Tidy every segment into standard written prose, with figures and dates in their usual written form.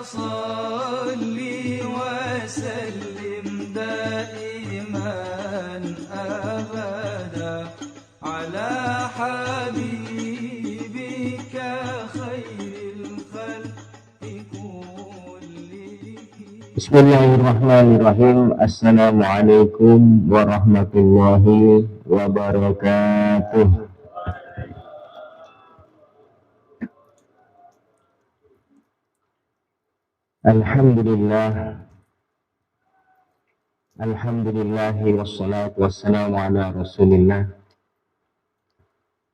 صل وسلم دائما أبدا على حبيبك خير الخلق كلهم. Bismillahirrahmanirrahim. Assalamualaikum warahmatullahi wabarakatuh. Alhamdulillahi wassalatu wassalamu ala rasulillah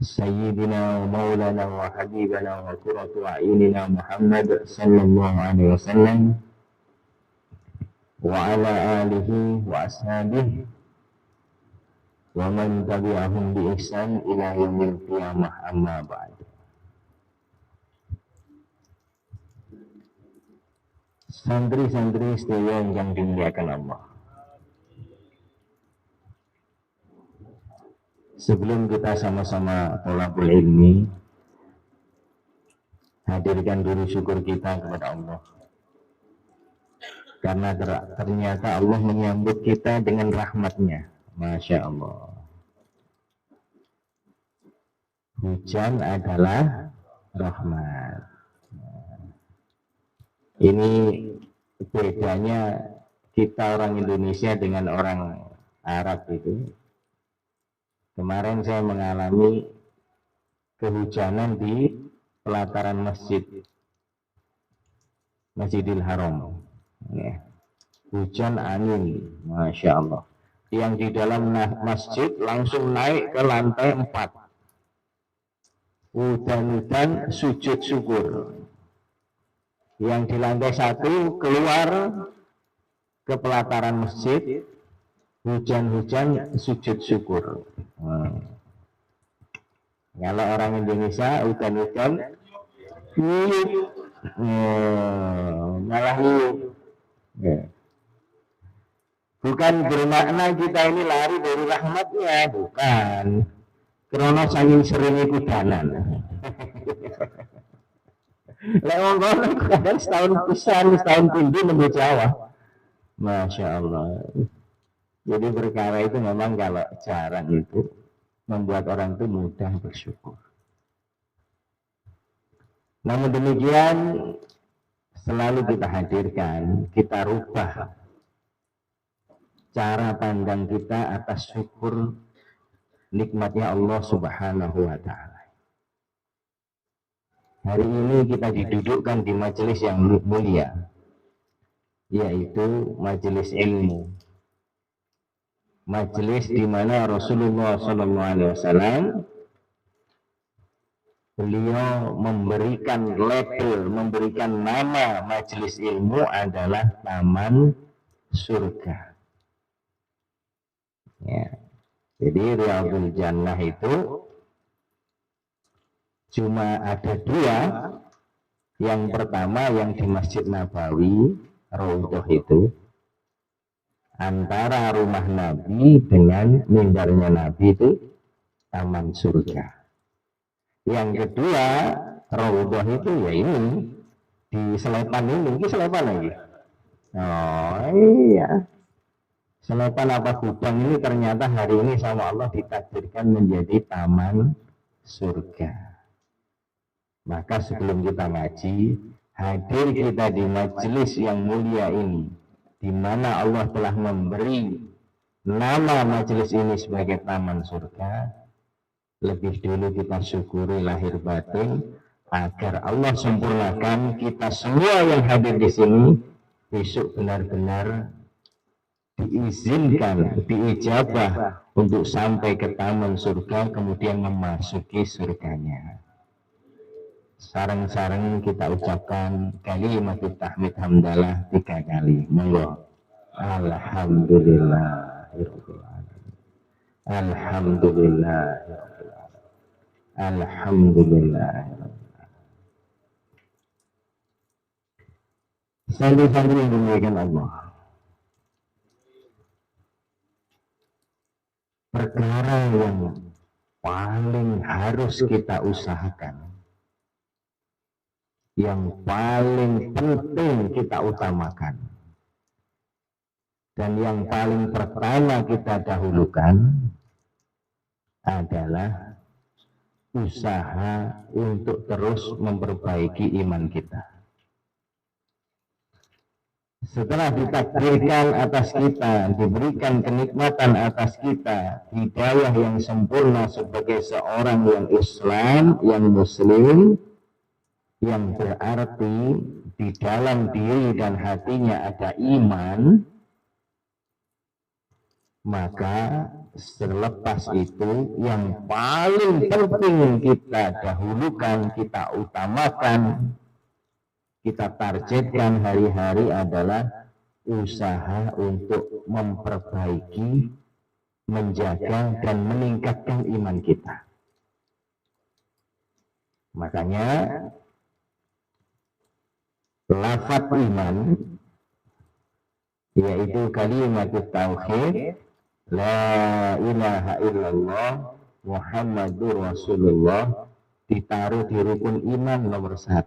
Sayyidina wa maulana wa habibana wa qurratu a'yunina Muhammad sallallahu alaihi wasallam wa ala alihi wa ashabihi wa man tabi'ahum bi ihsan ila yaumil qiyamah, amma ba'd. Santri-santri sedaya yang dimuliakan Allah, sebelum kita sama-sama thalabul ilmi, hadirkan dulu syukur kita kepada Allah. Karena ternyata Allah menyambut kita dengan rahmatnya. Masya Allah. Hujan adalah rahmat. Ini bedanya kita orang Indonesia dengan orang Arab itu. Kemarin saya mengalami kehujanan di pelataran Masjidil Haram. Ya. Hujan angin, Masya Allah. Yang di dalam masjid langsung naik ke lantai 4. Hujan sujud syukur. Yang di lantai 1 keluar ke pelataran masjid, hujan-hujan sujud syukur. Kalau orang Indonesia hujan-hujan malah bukan bermakna kita ini lari dari rahmatnya, bukan. Karena saking sering kudanan. Lewat kadang setahun pisan, setahun tinggi menuju Jawa. Masya Allah. Jadi perkara itu memang kalau jarang itu membuat orang itu mudah bersyukur. Namun demikian selalu kita hadirkan, kita rubah cara pandang kita atas syukur nikmatnya Allah Subhanahu wa Ta'ala. Hari ini kita didudukkan di majelis yang mulia, yaitu majelis ilmu. Majelis di mana Rasulullah SAW beliau memberikan label, memberikan nama majelis ilmu adalah taman surga. Ya. Jadi Riyadhul Jannah itu cuma ada 2. Yang pertama yang di Masjid Nabawi, Raudhah itu, antara rumah Nabi dengan mimbarnya Nabi itu taman surga. Yang kedua, Raudhah itu ya ini di Selepan ini Selepan lagi. Oh iya, Selepan apa Gubang ini ternyata hari ini sama Allah ditakdirkan menjadi taman surga. Maka sebelum kita ngaji, hadir kita di majelis yang mulia ini, di mana Allah telah memberi nama majelis ini sebagai taman surga. Lebih dulu kita syukuri lahir batin agar Allah sempurnakan kita semua yang hadir di sini besok benar-benar diizinkan, diijabah untuk sampai ke taman surga, kemudian memasuki surganya. Sareng-sareng kita ucapkan kalimat tahmid hamdalah 3 kali. Monggo. Alhamdulillahirabbil alamin. Alhamdulillahirabbil alamin. Alhamdulillahirabbil alamin. Santri-santri yang dimuliakan Allah, perkara yang paling harus kita usahakan yang paling penting kita utamakan. Dan yang paling pertama kita dahulukan adalah usaha untuk terus memperbaiki iman kita. Setelah ditakdirkan atas kita, diberikan kenikmatan atas kita, hidayah yang sempurna sebagai seorang yang Islam, yang Muslim, yang berarti di dalam diri dan hatinya ada iman, maka selepas itu yang paling penting kita dahulukan, kita utamakan, kita targetkan hari-hari adalah usaha untuk memperbaiki, menjaga dan meningkatkan iman kita. Makanya lafaz iman yaitu kalimat tauhid, la ilaha illallah Muhammadur Rasulullah, ditaruh di rukun iman nomor 1,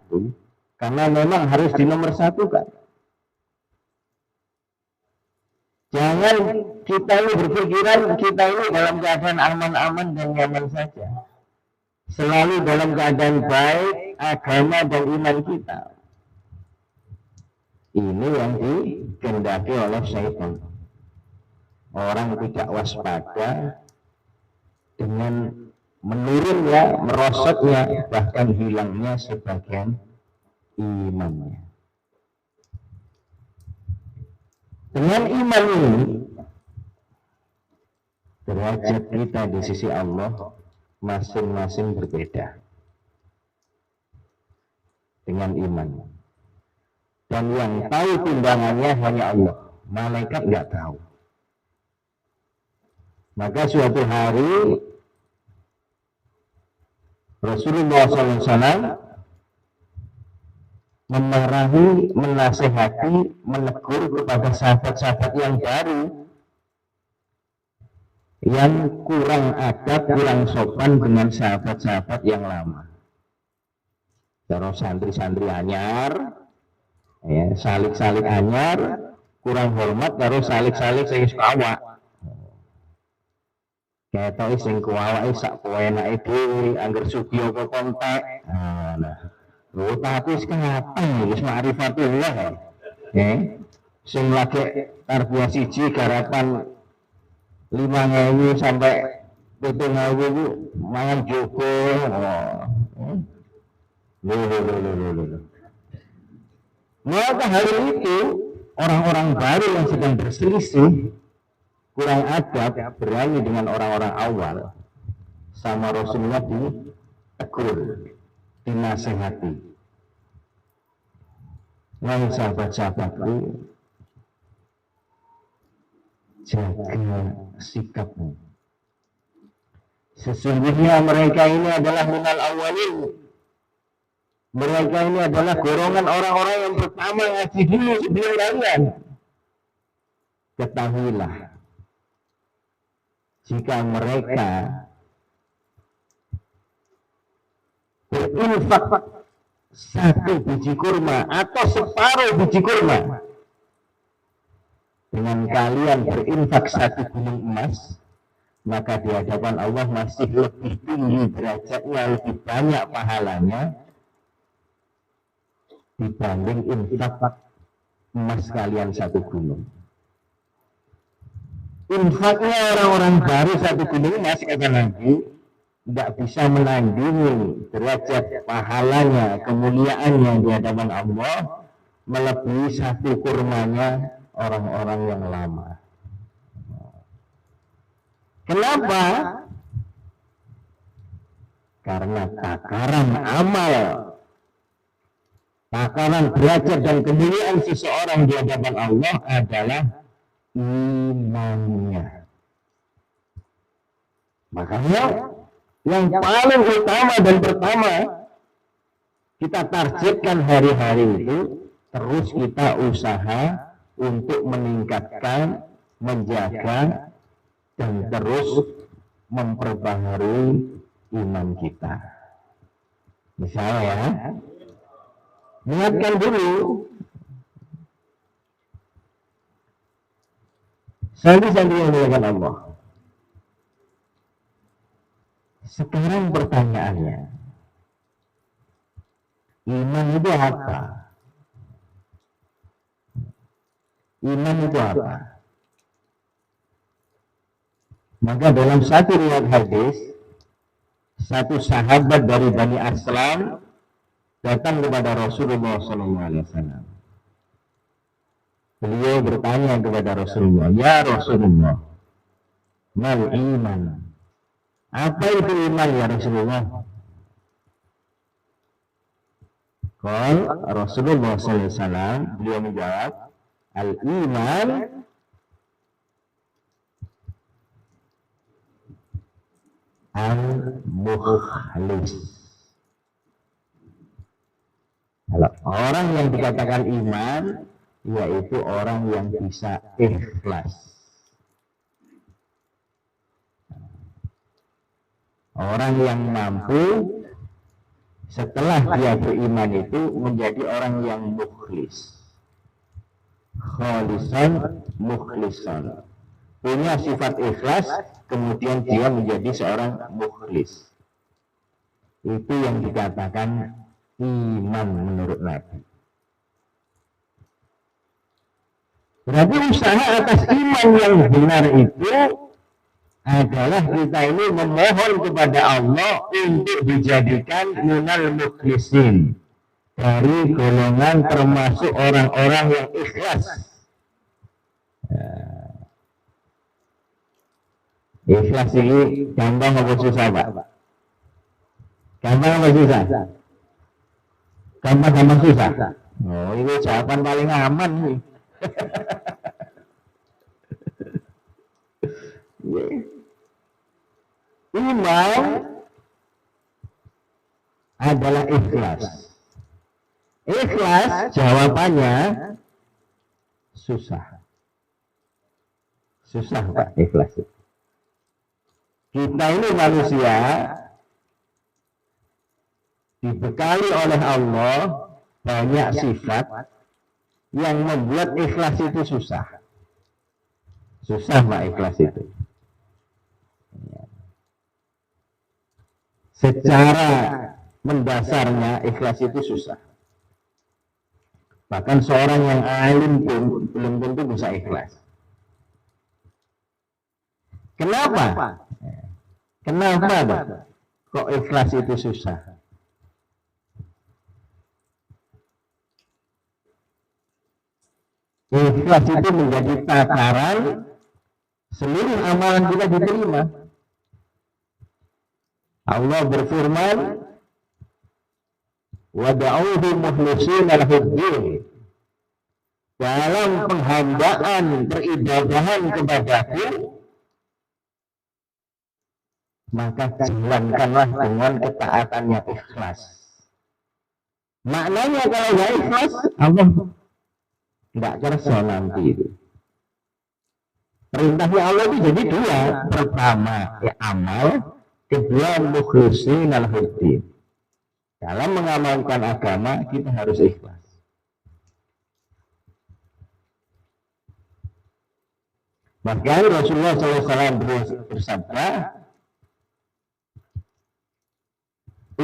karena memang harus di nomor 1 kan. Jangan kita ini berpikiran kita ini dalam keadaan aman-aman dan nyaman saja, selalu dalam keadaan baik agama dan iman kita. Ini yang dikehendaki oleh syaitan. Orang tidak waspada dengan menurunnya, merosotnya, bahkan hilangnya sebagian imannya. Dengan iman ini, derajat kita di sisi Allah masing-masing berbeda dengan iman. Dan yang tahu timbangannya hanya Allah, malaikat nggak tahu. Maka suatu hari Rasulullah SAW memarahi, menasehati, menegur kepada sahabat-sahabat yang baru, yang kurang adab, kurang sopan dengan sahabat-sahabat yang lama. Terus santri-santri anyar, ya, salik-salik anyar, kurang hormat, terus salik-salik sing kawak. Ketoke sing kuwawake sak kuwenake dhewe, angger sugih apa kontak. Nah, lho tapi kapan wis ma'rifatullah. Sing lagi tarbiyah 1 garapan 5.000 sampai 7.000 mangan jogo. Maka hari itu orang-orang baru yang sedang berselisih, kurang adab, berani dengan orang-orang awal, sama Rasulullah ditegur, dinasehati. Wahai sahabat-sahabatku, jaga sikapmu. Sesungguhnya mereka ini adalah minal awalin. Mereka ini adalah golongan orang-orang yang pertama ngaji dulu sebelum kalian. Ketahuilah, jika mereka berinfak 1 biji kurma atau separuh biji kurma, dengan kalian berinfak 1 gunung emas, maka di hadapan Allah masih lebih tinggi derajatnya, lebih banyak pahalanya dibanding infak emas kalian 1 gunung. Infaknya orang-orang baru 1 gunung emas, kata Nabi, tidak bisa menandingi derajat pahalanya, kemuliaannya di hadapan Allah melebihi 1 kurmanya orang-orang yang lama. Kenapa? Karena takaran amal, takaran derajat dan kemuliaan seseorang di hadapan Allah adalah imannya. Makanya yang paling utama dan pertama kita targetkan hari-hari itu, terus kita usaha untuk meningkatkan, menjaga dan terus memperbaharui iman kita. Misalnya ya, Ingatkan dulu. Santri-santri yang dimuliakan Allah. Sekarang pertanyaannya, iman itu apa? Iman itu apa? Maka dalam satu riwayat hadis, satu sahabat dari Bani Aslam datang kepada Rasulullah SAW. Beliau bertanya kepada Rasulullah, ya Rasulullah, mal iman? Apa itu iman ya Rasulullah? Qal Rasulullah SAW, beliau menjawab, al-iman al-mukhlis. Kalau orang yang dikatakan iman, yaitu orang yang bisa ikhlas. Orang yang mampu setelah dia beriman itu menjadi orang yang mukhlis. Khalisan mukhlisan. Punya sifat ikhlas, kemudian dia menjadi seorang mukhlis. Itu yang dikatakan iman menurut Nabi. Berarti usaha atas iman yang benar itu adalah kita ini memohon kepada Allah untuk dijadikan minal mukhlisin, dari golongan termasuk orang-orang yang ikhlas. Ikhlas ini gampang apa susah, Pak? Gampang apa susah? Gampang susah. Oh, ini jawaban paling aman nih. Iman adalah ikhlas. Ikhlas jawabannya susah. Susah, Pak, ikhlas. Kita ini manusia dibekali oleh Allah banyak sifat yang membuat ikhlas itu susah. Susah, Pak, ikhlas itu. Secara mendasarnya ikhlas itu susah. Bahkan seorang yang alim pun belum tentu bisa ikhlas. Kenapa? Kenapa, Pak? Kok ikhlas itu susah? Ikhlas itu menjadi tataran seluruh amalan kita diterima. Allah berfirman, wada'uhu mukhlishina lahud-din. Dalam penghambaan peribadahan kepadaku, maka jalankanlah dengan ketaatannya ikhlas. Maknanya kalau nggak ikhlas, Allah nggak kerasa nanti itu. Perintahnya Allah itu jadi dua. Pertama, ya amal. Kedua, mukhlisin al-huddin. Dalam mengamalkan agama, kita harus ikhlas. Bahkan Rasulullah SAW bersabda,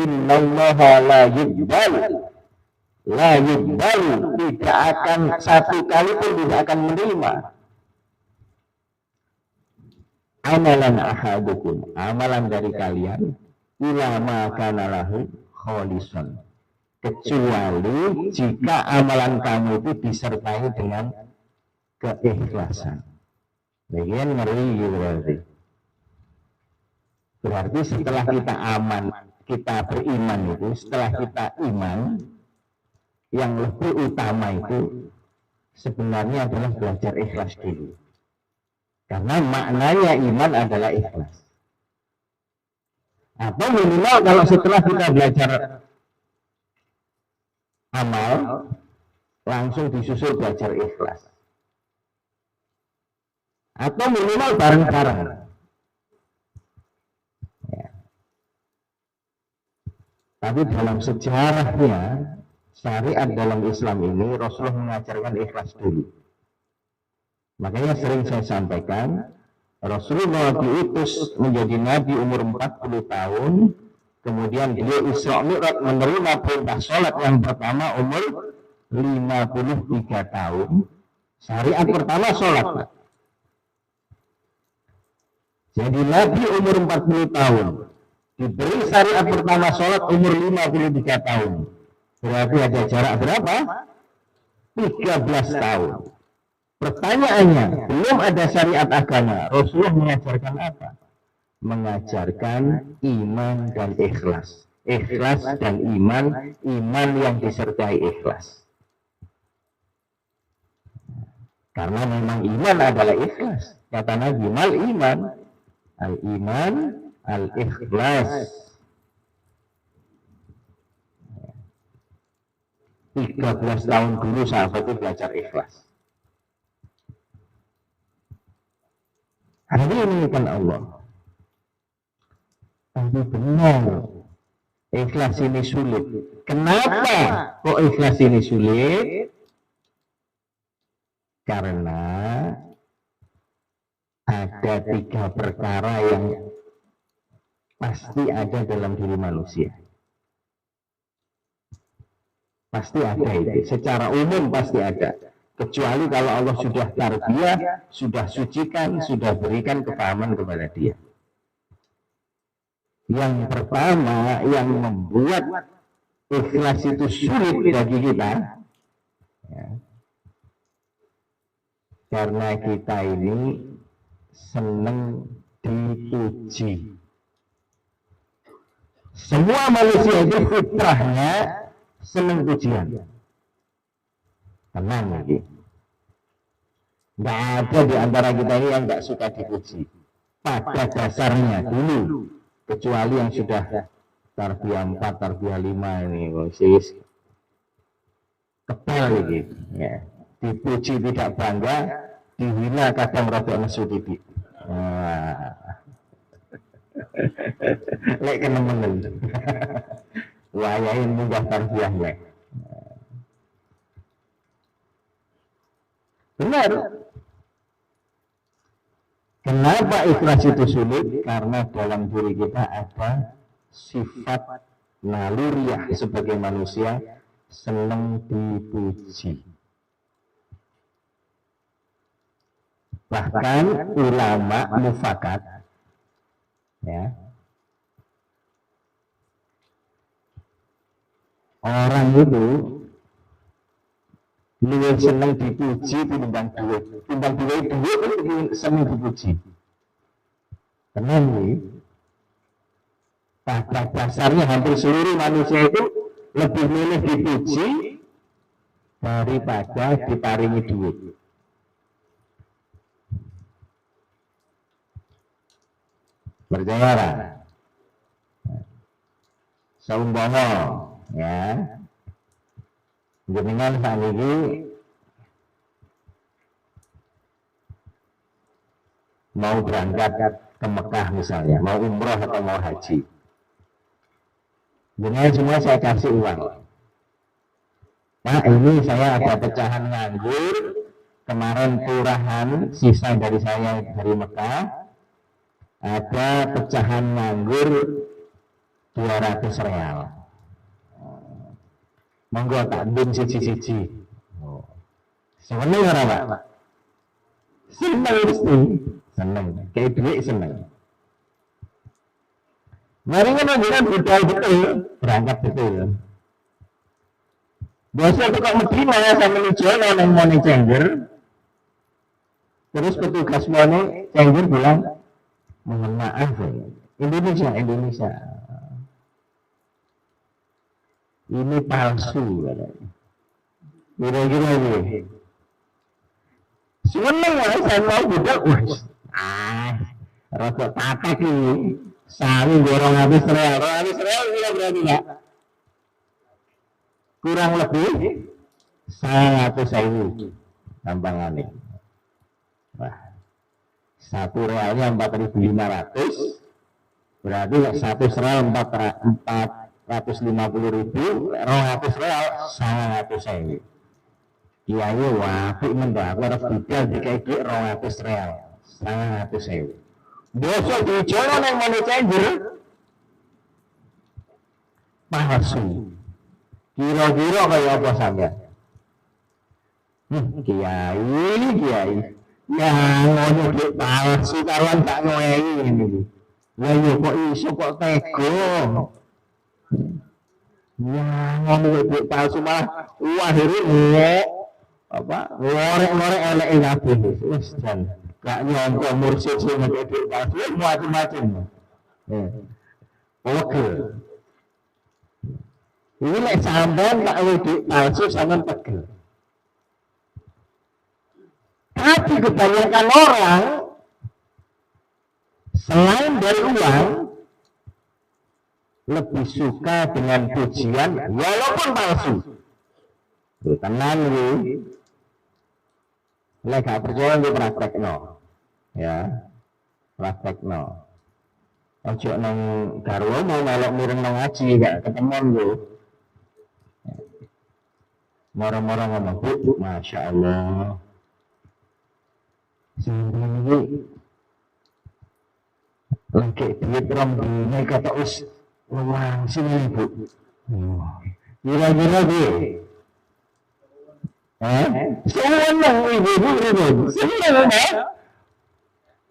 Inna allaha la yudbalu, tidak akan satu kali pun tidak akan menerima amalan ahadukum, amalan dari kalian, ila ma kana lahu khalisan, kecuali jika amalan kamu itu disertai dengan keikhlasan. Bagian ngeri berarti. Berarti setelah kita aman, kita beriman itu, setelah kita iman, yang lebih utama itu sebenarnya adalah belajar ikhlas dulu. Karena maknanya iman adalah ikhlas. Atau minimal kalau setelah kita belajar amal, langsung disusul belajar ikhlas. Atau minimal bareng-bareng. Ya. Tapi dalam sejarahnya, syariat dalam Islam ini Rasulullah mengajarkan ikhlas dulu. Makanya sering saya sampaikan, Rasulullah diutus menjadi nabi umur 40 tahun, kemudian dia Isra Mi'raj menerima perintah sholat yang pertama umur 53 tahun. Syariat pertama sholat. Jadi nabi umur 40 tahun, diberi syariat pertama sholat umur 53 tahun. Berarti ada jarak berapa? 13 tahun. Pertanyaannya, belum ada syariat agama, Rasulullah mengajarkan apa? Mengajarkan iman dan ikhlas. Ikhlas dan iman, iman yang disertai ikhlas. Karena memang iman adalah ikhlas. Kata Nabi, mal iman, al-iman, al-ikhlas. 13 tahun dulu sahabat itu belajar ikhlas. Hari ini kan Allah. Tapi benar, ikhlas ini sulit. Kenapa kok ikhlas ini sulit? Karena ada 3 perkara yang pasti ada dalam diri manusia. Pasti ada itu. Secara umum pasti ada. Kecuali kalau Allah sudah tarbiyah, sudah sucikan, sudah berikan kepahaman kepada dia. Yang pertama yang membuat ikhlas itu sulit bagi kita, ya, karena kita ini senang dipuji. Semua manusia itu fitrahnya senang pujian. Tenang lagi. Nggak ada di antara kita ini yang nggak suka dipuji. Pada dasarnya dulu. Kecuali yang sudah tarbiyah 4, tarbiyah 5 ini. Kebal gitu. Ya. Dipuji tidak bangga, dihina kadang rada nesu titik. Lek kenemen. Wayahin munggah tarbiyah lek. Benar. Kenapa ikhlas itu sulit? Karena dalam diri kita ada sifat naluriah sebagai manusia senang dipuji. Bahkan ulama mufakat, ya, orang itu lebih senang dipuji timbang duit. Timbang duit itu senang dipuji. Tenang nih. Pada dasarnya hampir seluruh manusia itu lebih milih dipuji daripada diparingi duit. Percaya lah. Saumpama, ya. Jenengan saat ini mau berangkat ke Mekah misalnya, mau umroh atau mau haji. Jenengan semua saya kasih uang. Nah, ini saya ada pecahan nganggur, kemarin turahan sisa dari saya dari Mekah, ada pecahan nganggur 200 real. Monggo tak bin siji-siji. Seneng ora, Pak? Seneng mesti. Seneng. Kayak duit seneng. Mari kan budal betul, berangkat betul. Biasa tukang Medina sama Nijono nang Mone Cengger. Terus petugas Mone Cengger bilang, mohon maaf, Indonesia. Ini palsu katanya. Kira-kira ini. Seneng lah saya mau budak. Rada tatak ini. Sami gorong habis real tidak berarti enggak? Kurang lebih 100.000 tambangannya. Wah. 1 realnya 4.500. Berarti 100 real 4 150.000, 200 real, 100.000. Kiai apik men to, aku arep budal dikai dhuwit 200 real, 100.000. Bosok dijono nang money changer. Palsu. Kira-kira kaya apa sampeyan? Kiai. Ya ngono dhuwit palsu karuan gak ngoehi ngene iki. Lah yo kok iso kok tega. Ya ngono dhuwit palsu malah akhire ngorek-ngorek eleke kabeh. Wis jan gak nyangka mursyid sing ngekek dhuwit palsu macam-macam. Oke. Ini lek sampean gak dhuwit palsu sampean pegel. Tapi kebanyakan orang selain dari uang lebih suka dengan pujian walaupun palsu. Tenan iki. Lek gak percaya iki praktekno. Ya. Praktekno. Ojo nang garwa mau melok mireng nang ngaji gak ketemuan lho. Moro-moro ngomong, "Bu, Masya Allah. Sini lagi duit rombongan kata us uang sini Bu. Kira-kira Bu. Senang ibu senang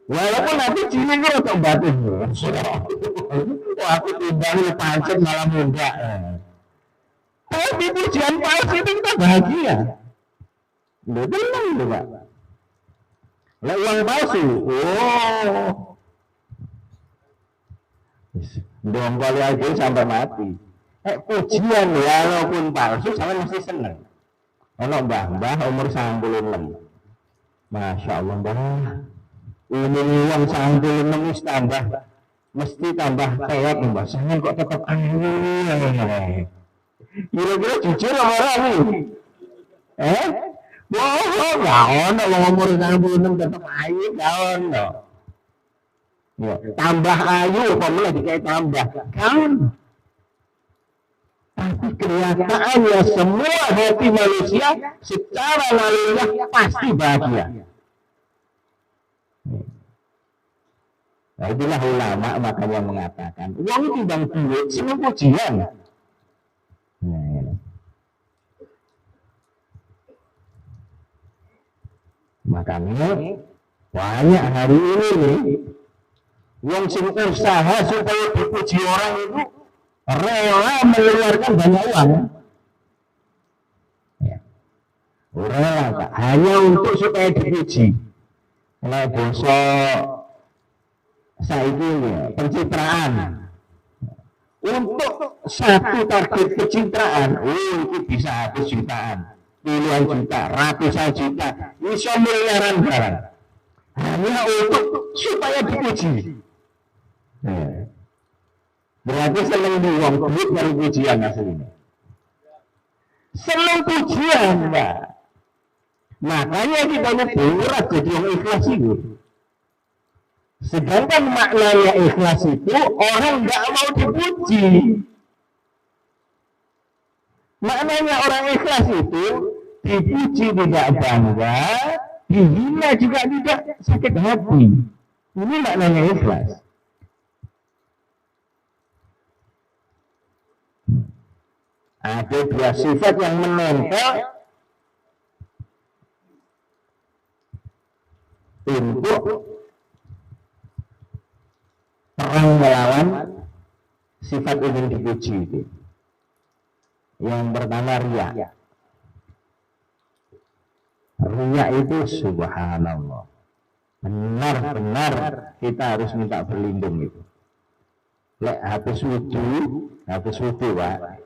walaupun nanti cini gue untuk batin. Aku timbang pancet malah muda. Tapi pujian palsu itu kita bahagia. Betul itu Pak. Lah uang palsu, dong kali aja sampai mati. Pujian walaupun palsu sampai mesti seneng. Ono mbah umur 96. Masya Allah mbah. Ini uang 96 wis tambah, mesti tambah peot mbah. Sampeyan kok tetap aneh. Kira-kira jujur orang ini. Bohong, gak ono wong umur 66 tetep ayu, gak ono. Ya, tambah ayu apa mulai dikai tambah. Kan. Tapi kenyataannya semua hati manusia secara naluriah pasti bahagia. Nah, itulah ulama makanya mengatakan, uang timbang duit, semua pujian. Makanya banyak hari ini nih yang sing usaha supaya dipuji orang itu rela mengeluarkan banyak uang. Ya. Rela Pak, hanya untuk supaya dipuji. Nah, bosok saiki ya pencitraan. Untuk satu target pencitraan, itu bisa habis jutaan. Puluhan juta, ratusan juta, bisa miliaran barang. Hanya untuk supaya dipuji. Berarti senang diuang duit dari pujian aslinya. Senang pujian, Pak. Makanya kita berat jadi yang ikhlas itu. Sedangkan maknanya ikhlas itu orang nggak mau dipuji. Maknanya orang ikhlas itu dipuji tidak bangga, dihina juga tidak sakit hati. Ini maknanya ikhlas. Ada dua sifat yang menempel untuk perang melawan sifat ingin dipuji itu. Yang pertama riya. Riya itu subhanallah. Benar-benar kita harus minta berlindung itu. Lek habis wudu Pak.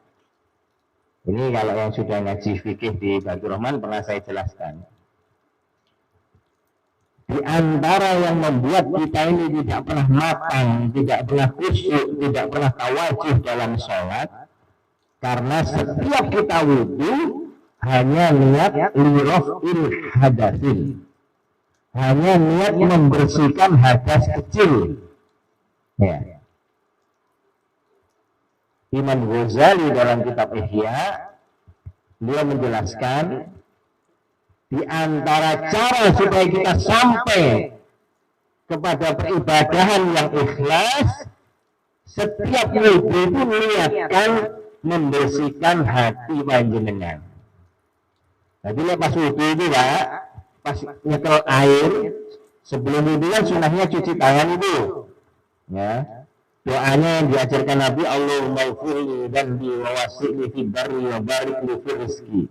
Ini kalau yang sudah ngaji fikih di Baitur Rahman pernah saya jelaskan. Di antara yang membuat kita ini tidak pernah matang, tidak pernah khusyuk, tidak pernah tawajuh dalam sholat, karena setiap kita wudu hanya niat liraf'il hadatsin, hanya niat membersihkan hadas kecil. Ya. Imam Ghazali dalam kitab Ihya, dia menjelaskan di antara cara supaya kita sampai kepada peribadahan yang ikhlas, setiap wudhu itu niatkan membersihkan hati panjenengan. Jadi lepas wudhu itu Pak, pas nyekel air, sebelum wudhu kan sunahnya cuci tangan itu. Ya. Doanya yang diajarkan Nabi, Allahumma ighfirli dhanbi wa wasi'li fi barri wa barik li fi rizki.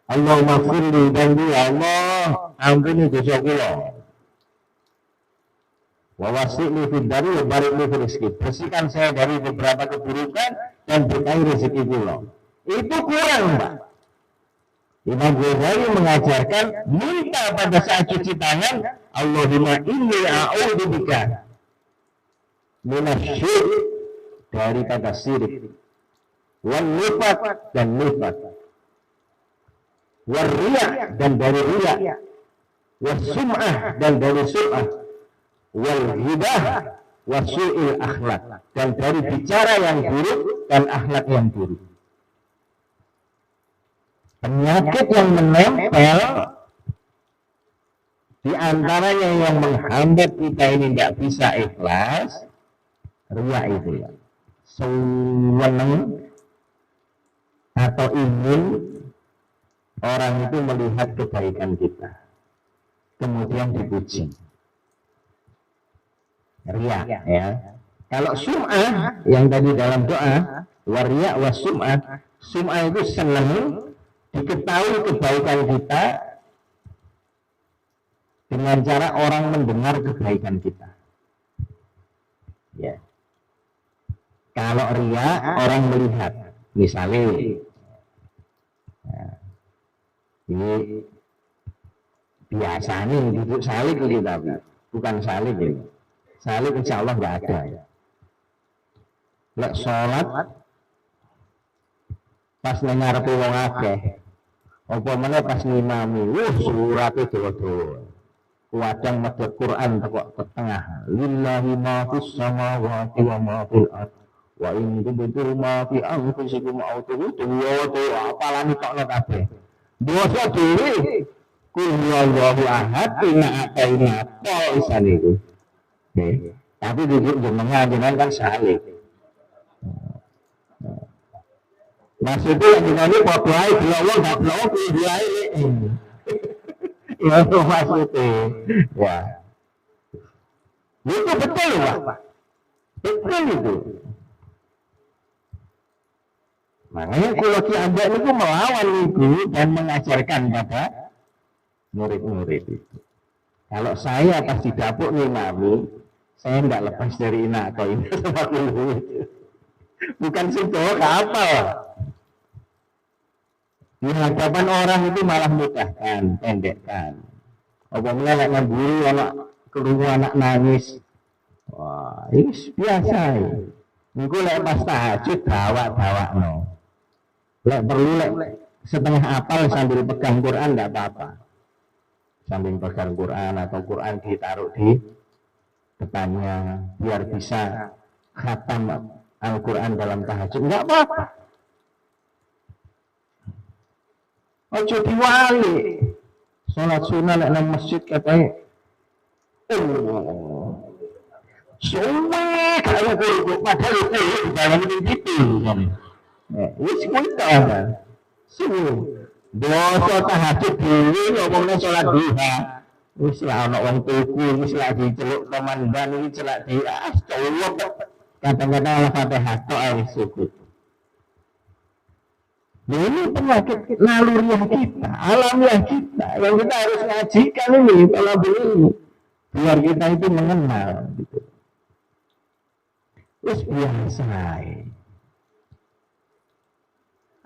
Allahumma ighfirli dhanbi, ya Allah ampuni dosa kula. Wa wasi'li fi barri wa barik li fi rizki. Bersihkan saya dari beberapa keburukan dan berkahi rezeki kula. Itu kurang, Pak. Imam Ghazali mengajarkan minta pada saat cuci tangan, Allahumma inni a'udzubika minasyirik, daripada syirik, wan nifaq dan nifaq, war riya dan dari riya, was sum'ah dan dari sum'ah, wal ghibah wa su'il akhlak, dan dari bicara yang buruk dan akhlak yang buruk. Penyakit yang menempel di antaranya yang menghambat kita ini tidak bisa ikhlas, riya itu ya. Seneng atau ingin orang itu melihat kebaikan kita, kemudian dipuji. Riya ya. Kalau sum'ah yang tadi dalam doa, wariya wa sum'ah, sum'ah itu seneng diketahui kebaikan kita dengan cara orang mendengar kebaikan kita. Ya. Kalau riya orang melihat, misalnya, ya, ini biasanya duduk salik ini tapi bukan salik ini. Salik insya Allah nggak ada. Lek sholat pas nengar wong akeh. Apa meneh pas ngimami, surate dawa-dawa. Wadang medhot Quran kok ke tengah. Lillahi ma fis samawati wa ma fil ardh. Wa in tubdu ma fi anfusikum aw tubudu apalane kokno kabeh. Dosa dhewe. Kul huwallahu ahad, inna ataina tol isan iku. Nggih. Tapi duduk jenengan kan salik. Maksudnya yang dinyanyi padha ae belawang gak belawang kuwi ae. Ya itu maksudnya. Ya. Itu betul Pak. Betul itu. Makanya kalau Ki Anda itu melawan itu dan mengajarkan pada murid-murid itu. Kalau saya pas di dapur nih Mami, saya tidak lepas dari inak atau ini sama dulu. Bukan situ kapal. Di hadapan orang itu malah mudahkan, pendekkan. Apabila anak ngamburi, anak keluar, anak nangis. Wah, ini biasa ya. Ini lek pas tahajud, dawak-dawak no. Lek perlu lek setengah apal sambil pegang Quran, tidak apa-apa. Sambil pegang Quran atau Quran ditaruh di depannya, biar bisa khatam Al-Quran dalam tahajud, tidak apa-apa. Ojo diwali. Salat sunah nek nang masjid katanya. Semua kalau kok padahal itu di dalam itu kan. Wis kuwi ta. Semua. Dosa tahajud dhewe ngomongnya salat duha. Wis lah ana wong tuku, wis lah diceluk komandan iki celak di colok. Kata-kata Al-Fatihah tok ae sukut. Ini penyakit naluriah kita, alamiah kita, yang kita harus ngajikan ini, kalau begini, biar kita itu mengenal, gitu. Terus biasa.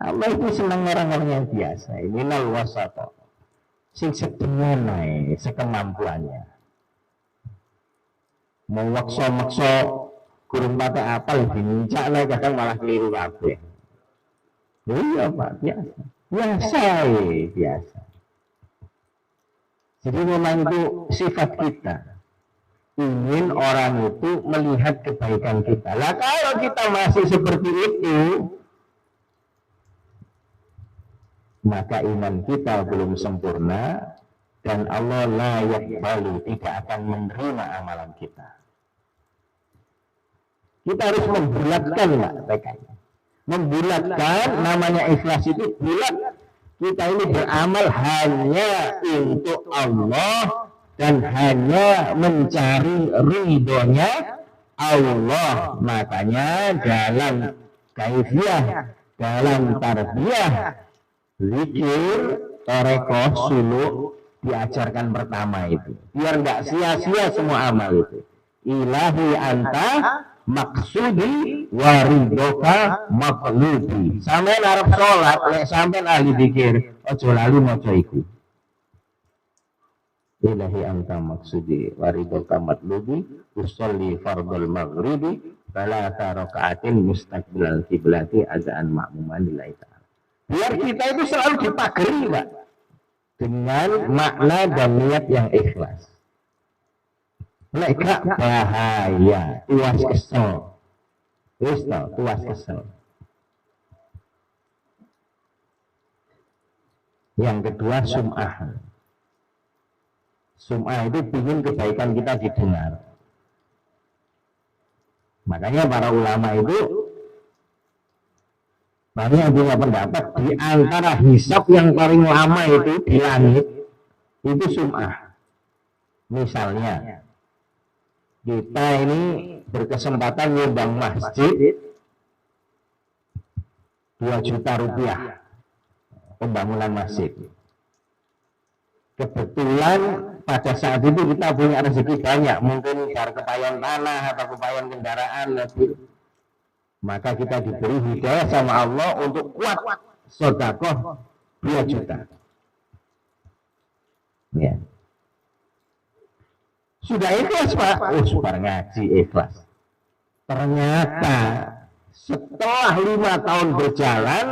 Allah itu senang orang-orang yang biasa. Ini nal wasata, sing sedemikian naik, sekemampuannya. Mau maksa-maksa kurung patah apal, dincak naik kadang malah keliru kabeh. Iya Pak, biasa. Biasa. Jadi memang itu sifat kita. ingin orang itu melihat kebaikan kita. Lah kalau kita masih seperti itu, maka iman kita belum sempurna dan Allah la yaqbalu, tidak akan menerima amalan kita. Kita harus membulatkan, Pak, tekadnya. Membulatkan, namanya ikhlas itu bulat. Kita ini beramal hanya untuk Allah dan hanya mencari ridhonya Allah. Makanya dalam kaifiyah, dalam tarbiyah, zikir, tarekoh, suluk diajarkan pertama itu. Biar nggak sia-sia semua amal itu. Ilahi anta maksudi waridoka maklubi. Sampai arep sholat, sampai ahli zikir, ojo lalu maca iku. Ilahi anta maksudi waridoka matlubi usolli fardul maghribi salata rakaatin mustaqbilal kiblati azaan ma'muman lillahi ta'ala. Biar kita itu selalu dipagari, Pak, dengan makna dan niat yang ikhlas. Nek gak bahaya, tuas kesel. Wis to, tuas kesel. Yang kedua sum'ah. Sum'ah itu ingin kebaikan kita didengar. Makanya para ulama itu banyak punya pendapat di antara hisab yang paling lama itu di langit itu sum'ah. Misalnya kita ini berkesempatan nyumbang masjid 2 juta rupiah pembangunan masjid. Kebetulan pada saat itu kita punya rezeki banyak, mungkin dari kepayan tanah atau kepayan kendaraan lebih. Maka kita diberi hidayah sama Allah untuk kuat sedekah 2 juta. Ya. Sudah ikhlas, Pak. Oh, super ngaji ikhlas. Ternyata setelah 5 tahun berjalan,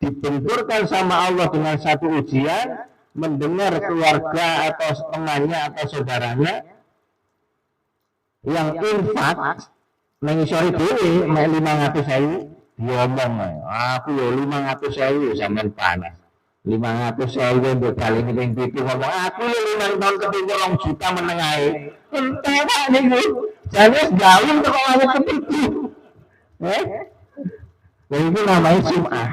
dibenturkan sama Allah dengan satu ujian, mendengar keluarga atau temannya atau saudaranya yang infak mengisori dhewe mek 500.000 diomong, aku yo 500.000 sampean panas. 500.000 mbok bali ning pitu ngomong aku yo 5 tahun kepengin 2 juta menengae. Entah Pak niku. Jane gawe kok langit kepitu. Itu namanya sum'ah.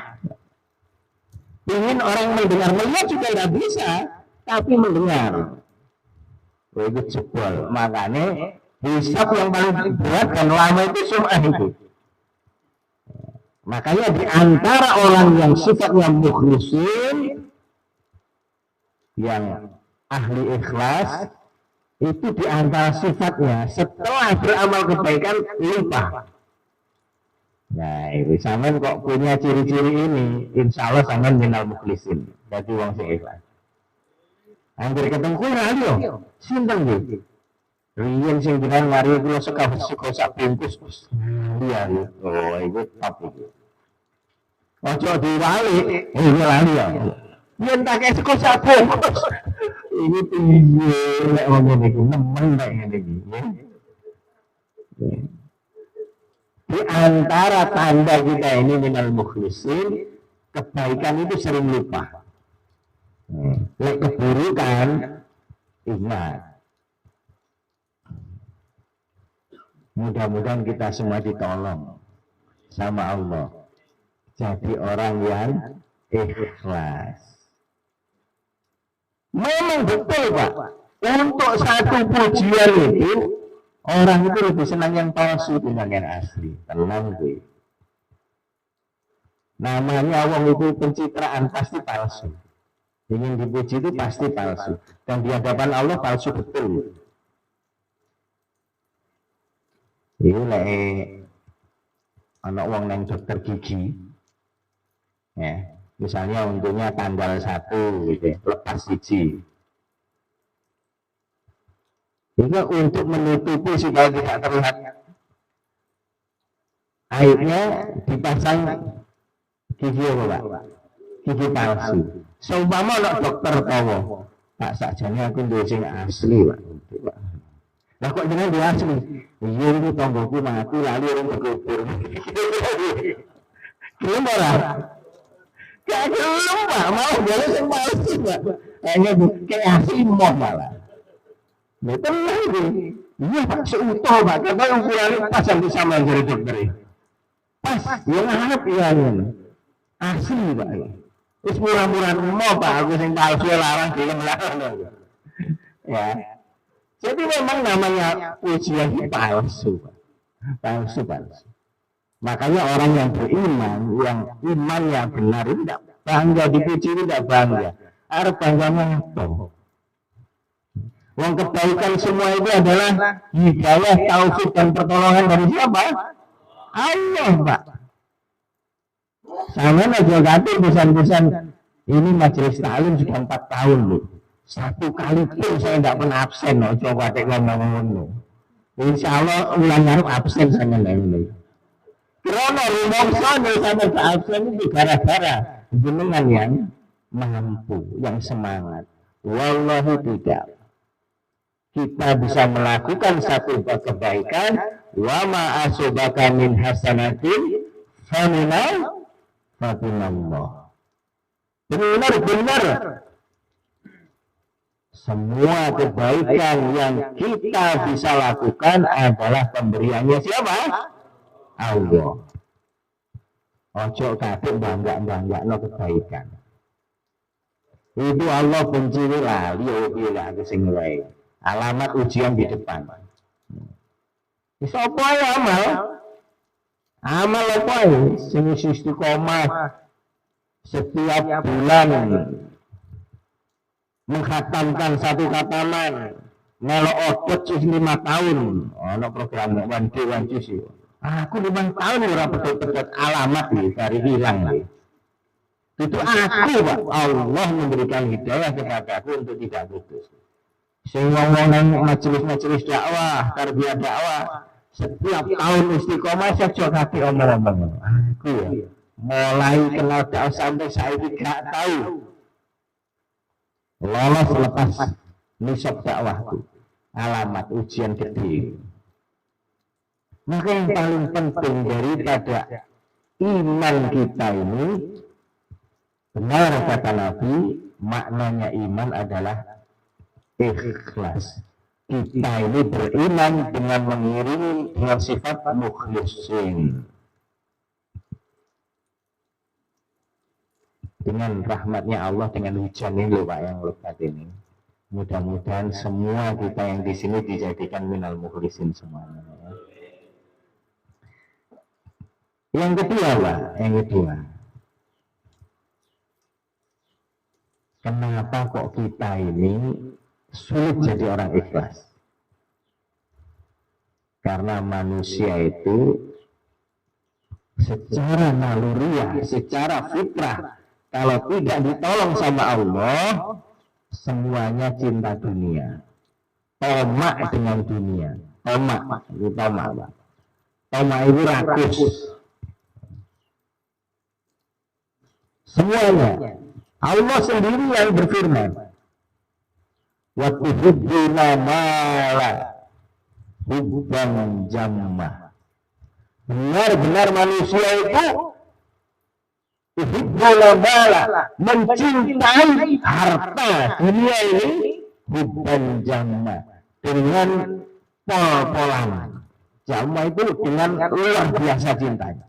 Ingin orang mendengar, melihat juga tidak bisa, tapi mendengar. Itu jebol. Makanya hisab yang paling berat dan lama itu sum'ah itu. Makanya di antara orang yang sifatnya mukhlisin, yang ahli ikhlas, itu di antara sifatnya setelah beramal kebaikan lupa. Nah, itu sampean kok punya ciri-ciri ini, insya Allah sampean minal mukhlisin. Jadi wong sing ikhlas. Angger ketemu lali yo, sinten iki? Riyen sing jenengan mari kula suka sak bungkus. Iya, oh itu top iki. Ojo diwali, ini lali ya. Yen tak kek sak bungkus. Ini piye nek wong ngene iki nemen nek ngene iki. Di antara tanda kita ini minal mukhlisin, kebaikan itu sering lupa. Lek keburukan ingat. Mudah-mudahan kita semua ditolong sama Allah. Jadi orang yang ikhlas. Memang betul, Pak. Untuk satu pujian itu orang itu lebih senang yang palsu dibanding yang asli. Tenang gue. Namanya wong itu pencitraan pasti palsu. Ingin dipuji itu pasti palsu. Dan di hadapan Allah palsu betul. Ini anak wong neng dokter gigi. Ya, misalnya untungnya tanggal 1 gitu, lepas siji. Itu untuk menutupi supaya tidak terlihat aibnya dipasang gigi apa, Pak? Gigi palsu. Seumpama anak dokter tahu, Pak sakjane aku duwe sing asli, Pak. Lah kok jenengan dia asli? Iya ini tonggoku mati lali orang berkubur. Gelem ora? Gak gelem Pak, malah dia sing males Pak. Kayaknya kayak asli moh malah. Nah tenang nih. Iya Pak, seutuh Pak, karena ukurannya pas yang sama dari dokter. Pas, ya ngarep ya ini. Asli Pak. Terus murah-murah mau Pak, aku sing palsu larang film larang. Ya. Jadi memang namanya ujian palsu, palsu. Makanya orang yang beriman, yang imannya benar itu tidak bangga dipuji, tidak bangga. Harus bangganya apa? Yang kebaikan semua itu adalah hidayah, taufik dan pertolongan dari siapa? Allah Pak. Sama aja kata pesan-pesan ini majelis taklim sudah 4 tahun loh. Satu kali pun saya tidak pernah absen loh, coba dek ngomong-ngomong. Insya Allah ulang ngarep absen sama ini. Karena rumongso sama absen itu gara-gara jenengan yang mampu, yang semangat. Wallahu tidak. Kita bisa melakukan satu kebaikan, wa ma asubaka min hasanatin faminal fatinallah. Benar-benar semua kebaikan yang kita bisa lakukan adalah pemberiannya siapa? Allah. Ojo kabeh bangga-bangga no kebaikan. Itu Allah benci lali bila aku sing wae. Alamat ujian di depan. Sapa ya amal? Amal apa ya? Sing istiqomah setiap bulan menghatamkan satu khataman, melo okot 5 tahun, ono program wanci sih. Aku 5 tahun ora betul-betul alamat nih, dari hilang nih. Itu aku Pak, Allah memberikan hidayah kepada aku untuk tidak putus. Sing ngomong nang majelis-majelis dakwah, tarbiyah dakwah, setiap tahun istiqomah saya coba hati omong-omong. Aku ya, mulai kenal dakwah sampai saya tidak tahu. Lolos lepas nisab dakwahku, alamat ujian gede. Maka yang paling penting daripada iman kita ini, benar kata Nabi, maknanya iman adalah ikhlas. Kita ini beriman dengan mengiringi dengan sifat mukhlisin. Dengan rahmatnya Allah, dengan hujan ini loh Pak yang lebat ini. Mudah-mudahan semua kita yang di sini dijadikan minal mukhlisin semuanya. Yang kedua Pak, yang kedua. Kenapa kok kita ini sulit jadi orang ikhlas? Karena manusia itu secara naluriah, secara fitrah, kalau tidak ditolong sama Allah, semuanya cinta dunia. Tomak dengan dunia. Tomak, itu tomak. Tomak itu rakus. Semuanya. Allah sendiri yang berfirman, wa tuhibbuna mala hubban jamma. Benar-benar manusia itu tuhibbuna mala, mencintai harta dunia ini hubban jamma, dengan pol-polan. Jamma itu dengan luar biasa cintanya.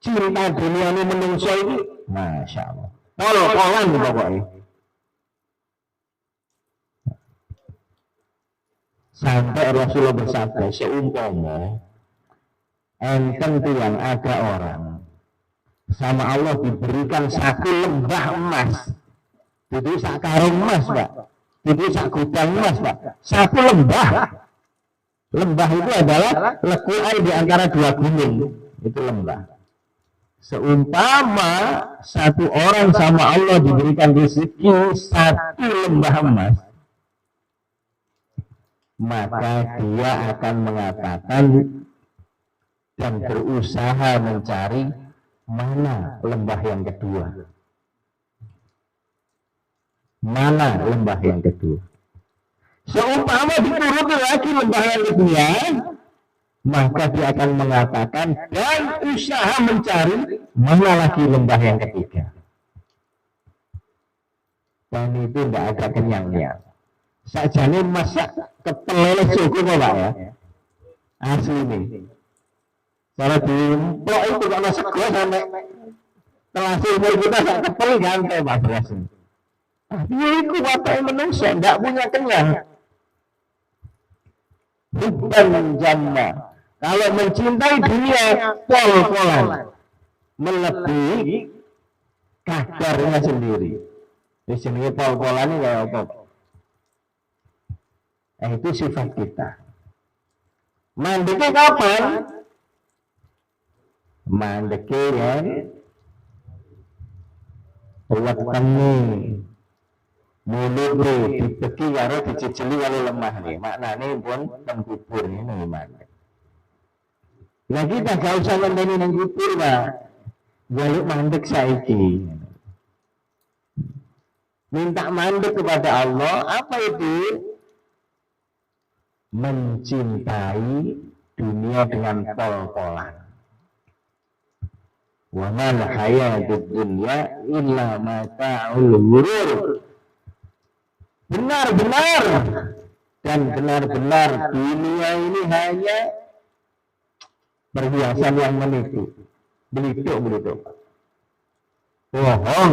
Cinta dunia ini menungso ini, Masya Allah. Pol-polan pokoknya. Sampai Rasulullah bersabda, seumpama enten yang ada orang sama Allah diberikan satu lembah emas, itu sak karung emas Pak, itu sak gudang emas Pak, satu lembah. Lembah itu adalah lekuan di antara 2 gunung, itu lembah. Seumpama satu orang sama Allah diberikan rezeki 1 lembah emas, maka dia akan mengatakan dan berusaha mencari mana lembah yang kedua. Mana lembah yang kedua? Seumpama dituruti lagi lembah yang kedua, maka dia akan mengatakan dan usaha mencari mana lagi lembah yang ketiga. Dan itu tidak ada kenyangnya. Sajane masak kepelele cukup Pak ya. Asli nih. Cara diemplok itu kalau sego sampai terhasil umur kita gak kepel gantai Pak beras. Dia itu watak manusia tidak punya kenyang. Bukan jamma. Kalau mencintai dunia pol-polan melebihi kadarnya sendiri. Di sini pol-polan ini kayak apa? Itu sifat kita. Mandeknya kapan? Mandeknya wetenge mulut dibeki karo dijejeli karo lemah nih. Maknane pun teng kubur ini gimana? Lah kita gak usah ngenteni nang kubur, Pak. Jaluk mandek saiki. Minta mandek kepada Allah, apa itu? Mencintai dunia dengan pol-polan. Wa mal hayatud dunya illa mata'ul ghurur. Benar-benar dan benar-benar dunia ini hanya perhiasan yang menipu. Begitu. Bohong.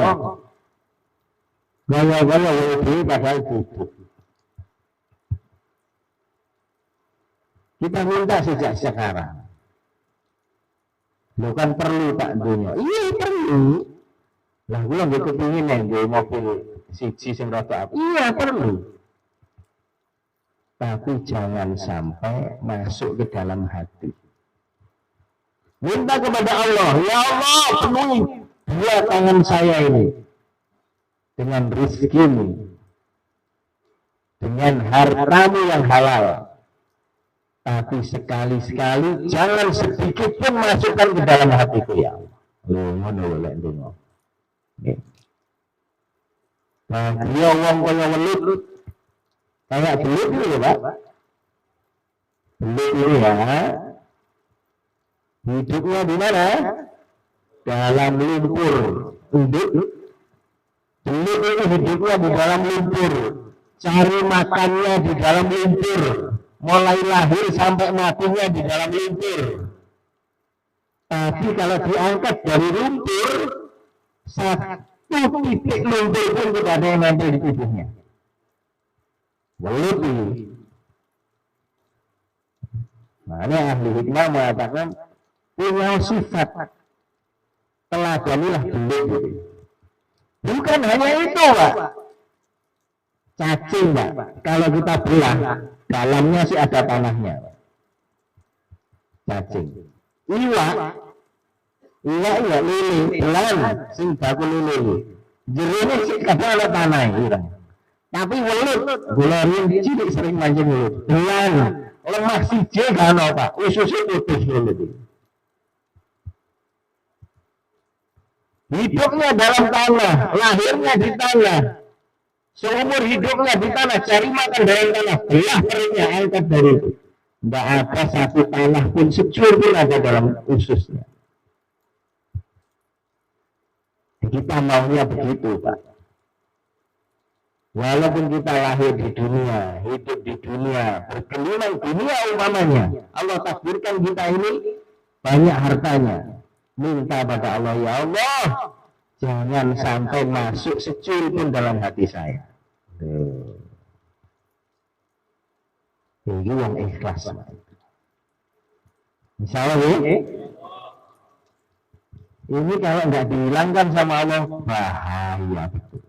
Gaya-gaya wedi padahal bubuk. Kita minta sejak sekarang. Bukan perlu tak dunia. Iya perlu. Lah gue nggak kepingin yang gue mobil siji sing rada apa. Iya perlu. Tapi jangan sampai masuk ke dalam hati. Minta kepada Allah, ya Allah penuhi dua tangan saya ini dengan rezekimu, dengan hartamu yang halal. Tapi sekali-sekali jangan sedikit pun masukkan ke dalam hatiku ya Allah. Ngono lho ndonga. Nggih. Nah, dia wong kaya welut. Kayak belut itu, Pak. Belut ini ya. Hidupnya di mana? Dalam lumpur. Belut ini hidupnya di dalam lumpur. Cari makannya di dalam lumpur. Mulai lahir sampai matinya di dalam lumpur. Tapi kalau diangkat dari lumpur, satu titik lumpur pun tidak ada yang nempel di tubuhnya. Belut ini. Nah, ini ahli hikmah mengatakan punya sifat teladanilah belut. Bukan hanya itu, Pak. Cacing, Pak. Kalau kita belah, dalamnya sih ada tanahnya. Cacing. Iwak ya lili, belan, sing bakul lili. Jerone sih kadang ada tanah itu. Tapi welut, gularin cilik sering mancing welut. Belan, lemah siji kan Pak. Ususnya putus welut. Hidupnya dalam tanah, lahirnya di tanah. Seumur hidupnya di tanah, cari makan dari tanah, belah perutnya, angkat dari itu. Tidak ada satu tanah pun secur pun ada dalam ususnya. Kita maunya begitu, Pak. Walaupun kita lahir di dunia, hidup di dunia, berkeliling dunia umpamanya, Allah takdirkan kita ini banyak hartanya. Minta pada Allah, ya Allah, jangan sampai masuk secur pun dalam hati saya. Ini yang ikhlas. Misalnya ini kalau nggak dihilangkan sama Allah, bahaya betul.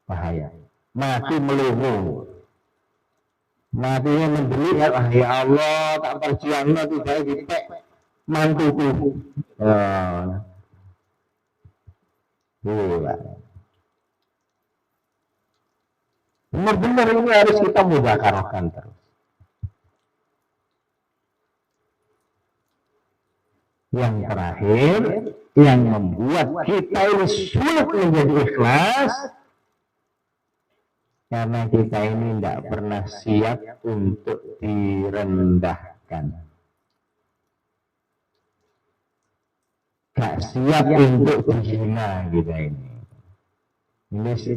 Bahaya. Mati melulu. Matinya mendelik, ya Allah, tak perjuangnya tidak dipek mantuku. Benar-benar ini harus kita mudzakarahkan terus. Yang terakhir, yang membuat kita ini sulit menjadi ikhlas, Karena kita ini tidak pernah siap untuk direndahkan. Gak siap untuk dihina kita ini. Ini sih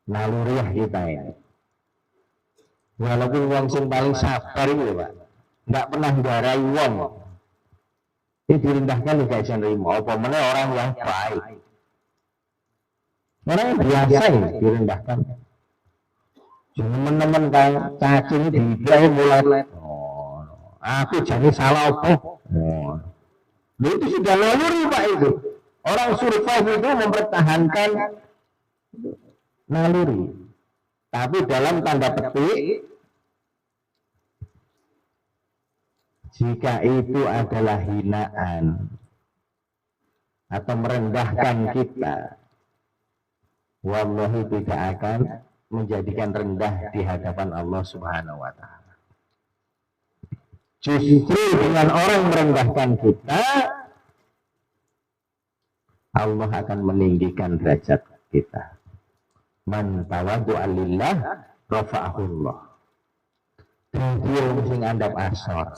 naluriah kita ini. Walaupun wong sing paling sabar itu Pak, nggak pernah ngarai wong. Ini direndahkan juga bisa nerima. Apa mana orang yang baik. Orang yang biasa ini direndahkan. Teman-teman kayak cacing dibilang mulai. Oh, aku jadi salah apa? Oh. Itu sudah naluri Pak itu. Orang survive itu mempertahankan naluri. Tapi dalam tanda petik, jika itu adalah hinaan atau merendahkan kita, wallahi tidak akan menjadikan rendah di hadapan Allah Subhanahu wa Ta'ala. Justru dengan orang merendahkan kita, Allah akan meninggikan derajat kita. Man tawaddu'a lillah rafa'ahullah. Dengkul sing andap asor.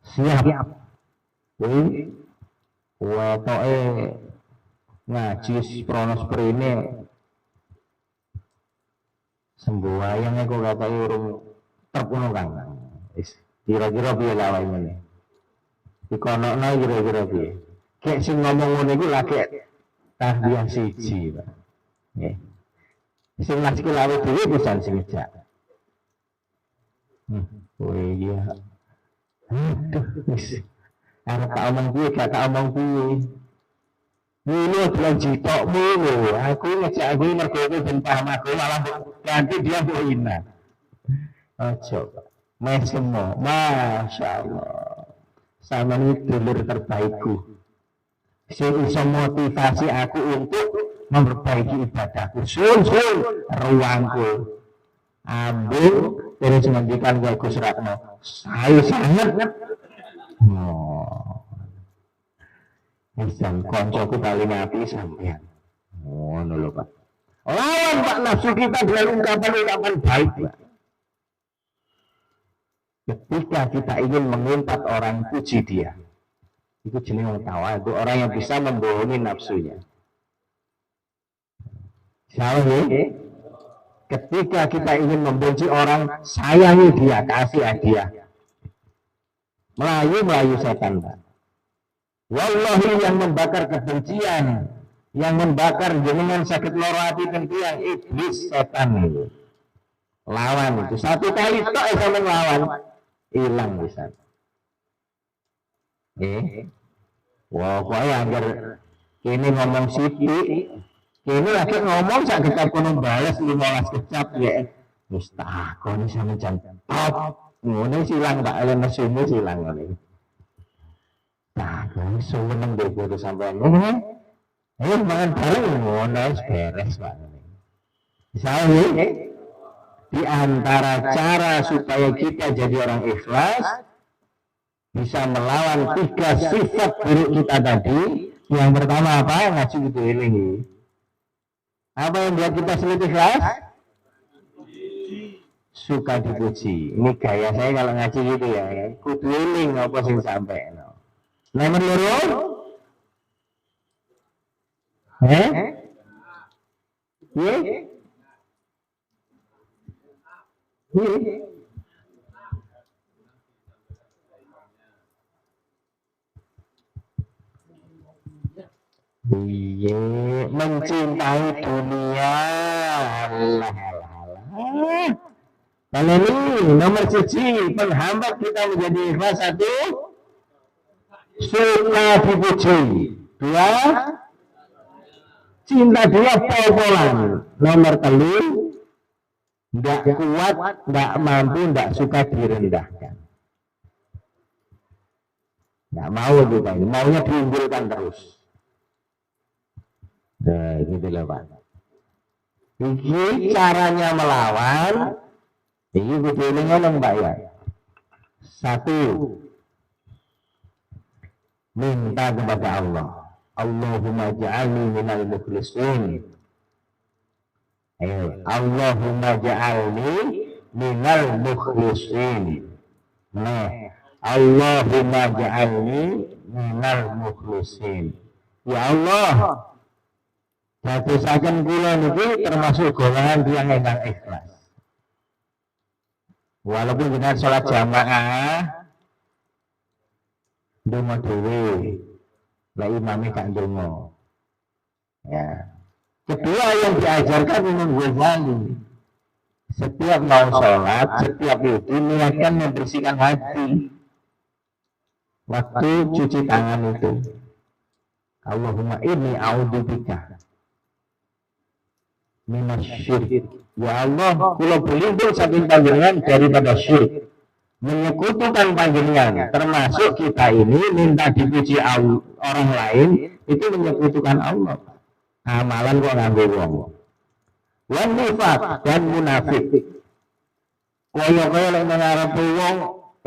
Siap. Kuwi wetoke ngaji pronos prene semboyang kok katanya urung terpuno Kang. Kira-kira piye lawai ngene. Dikonokno kira-kira piye. Kayak sing ngomong ngene iku lagi tahbiyah siji, Pak. Nggih. Sing ngaji lawe dhewe pisan sing ngejak. Oh iya. Aduh, wis. Arep tak omong piye gak tak omong piye. Ini adalah jitokmu lho. Aku ngejak aku mergo kowe ben paham aku malah ganti dia mbok hina. Ojo. Mesemo. Masyaallah. Sama ini dulur terbaikku. Sing iso motivasi aku untuk memperbaiki ibadahku. Sun ruangku. Ambil terus mendikan gue Gus Ratno. Saya sangat. Oh. Misal koncoku paling api sampean. Oh, lho Pak. Lawan Pak nafsu kita dengan ungkapan-ungkapan baik, Pak. Ketika kita ingin mengumpat orang, puji dia. Itu jenenge tawadhu, orang yang bisa membohongi nafsunya. Salah ya? Ketika kita ingin membenci orang, sayangi dia, kasih hadiah. Melayu setan, Pak. Wallahi yang membakar kebencian, yang membakar jenengan sakit loro hati yang iblis setan itu. Lawan itu satu kali tok sama lawan hilang bisa. Wah, pokoknya agar ini ngomong sithik, ini lagi ngomong sak kecap kono bales 15 kecap ya. Wis takon sampe jan top. Ngono silang Pak, mesine silang ngene. Nah, kami seneng deh gue sampai ngomong, makan bareng ngono beres Pak. Misalnya, di antara cara supaya kita jadi orang ikhlas, bisa melawan 3 sifat buruk kita tadi. Yang pertama apa? Ngaji itu ini. Apa yang buat kita sulit ikhlas? Suka dipuji. Ini gaya saya kalau ngaji gitu ya. Kudu eling apa sing sampai. Nomor loro? Iya, mencintai dunia. Allah. Kalau ini nomor 1 penghambat kita menjadi ikhlas. 1, suka dipuji. 2, cinta dia pol-polan. Nomor 3, tidak kuat, tidak mampu, tidak suka direndahkan. Tidak mau juga ini, maunya diunggulkan terus. Nah, gitu loh Pak. Ini caranya melawan. Ini betul ngomong Pak ya. 1, minta kepada Allah. Allahumma ja'alni minal mukhlisin. Ayo, Allahumma ja'alni minal mukhlisin. Nah, Allahumma ja'alni minal mukhlisin. Ya Allah, dadosaken kula niki termasuk golongan yang ingkang ikhlas. Walaupun jenengan sholat jamaah ndonga dhewe, lah imame gak ndonga. Ya. Kedua yang diajarkan Imam Ghazali, setiap mau sholat, setiap itu niatkan membersihkan hati. Waktu cuci tangan itu, Allahumma inni a'udzubika minasyirik. Ya Allah, kula berlindung saking panjenengan daripada syirik, menyekutukan panjenengan. Termasuk kita ini minta dipuji orang lain, itu menyekutukan Allah. Amalan kok nganggo wong. Wan nifaq dan munafik. Kaya-kaya lek ngarep wong,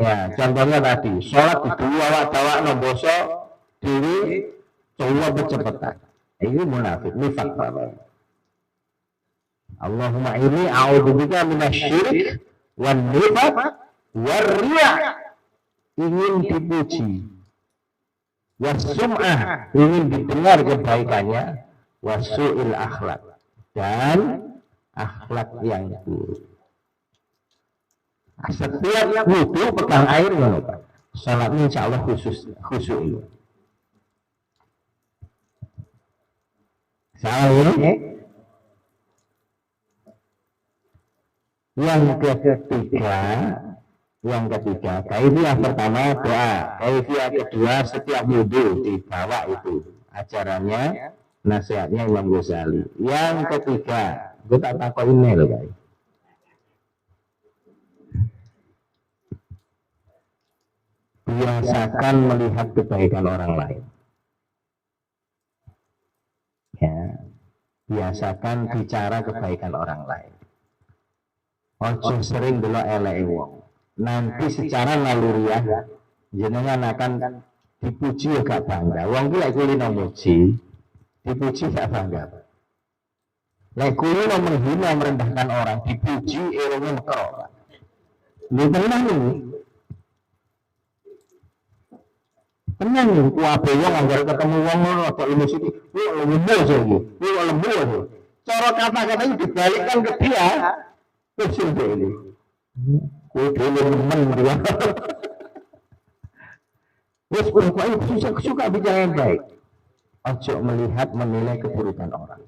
ya contohnya tadi, salat kudu awak-awak nomboso dhewe coba bercepetan. Ini munafik, nifaq. Allahumma inni a'udzubika minasyirik wan nifaq war riya. Ingin dipuji. Wasum'ah, ingin didengar kebaikannya. Wasu'il akhlak, dan akhlak yang buruk. Setiap wudu pegang air ngono Pak. Salatnya insyaallah khusyuk ini. Salah ini. Yang ketiga, kaifiyah pertama doa, kaifiyah kedua setiap wudu dibawa itu ajarannya, nasihatnya Imam Ghazali. Yang ketiga, gue tak takut ini loh guys. Biasakan melihat kebaikan orang lain. Ya, biasakan bicara kebaikan orang lain. Ojo sering dulu elek wong. Nanti secara naluriah jenengan akan dipuji agak bangga. Wong ki lek kulino muji, dipuji gak bangga. Lek kulino menghina merendahkan orang, dipuji eloknya mekro. Lha tenang ini. Tenang nih, kuwabe wong anggere ketemu wong ngono kok ilmu sithik. Kuwi lembu aja iki. Kuwi lembu aja. Cara kata-katanya dibalikkan ke dia. Wis ini. Kuwi dhewe nemen dia. Wis pokoknya suka bicara yang baik. Ojo melihat menilai keburukan orang.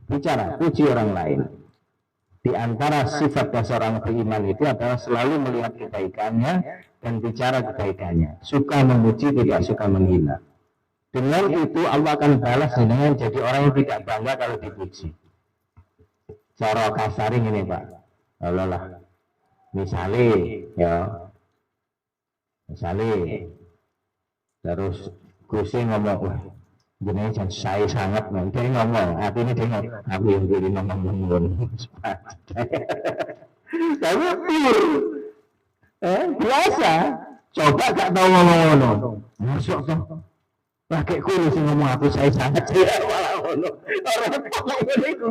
Bicara, puji orang lain. Di antara sifat dasar orang beriman itu adalah selalu melihat kebaikannya dan bicara kebaikannya. Suka memuji, tidak suka menghina. Dengan itu Allah akan balas dengan jadi orang yang tidak bangga kalau dipuji. Cara kasaring ini Pak. Allah lah. Misalnya terus Gusti ngomong, jenenge jan saya sangat nih. Dia ngomong, artinya dia ngomong, aku yang jadi ngomong. Tapi pur, biasa. Coba gak tahu ngomong. Masuk toh. Pakai kulo sih ngomong aku saya sangat saya malah ngono. Orang ngomong itu.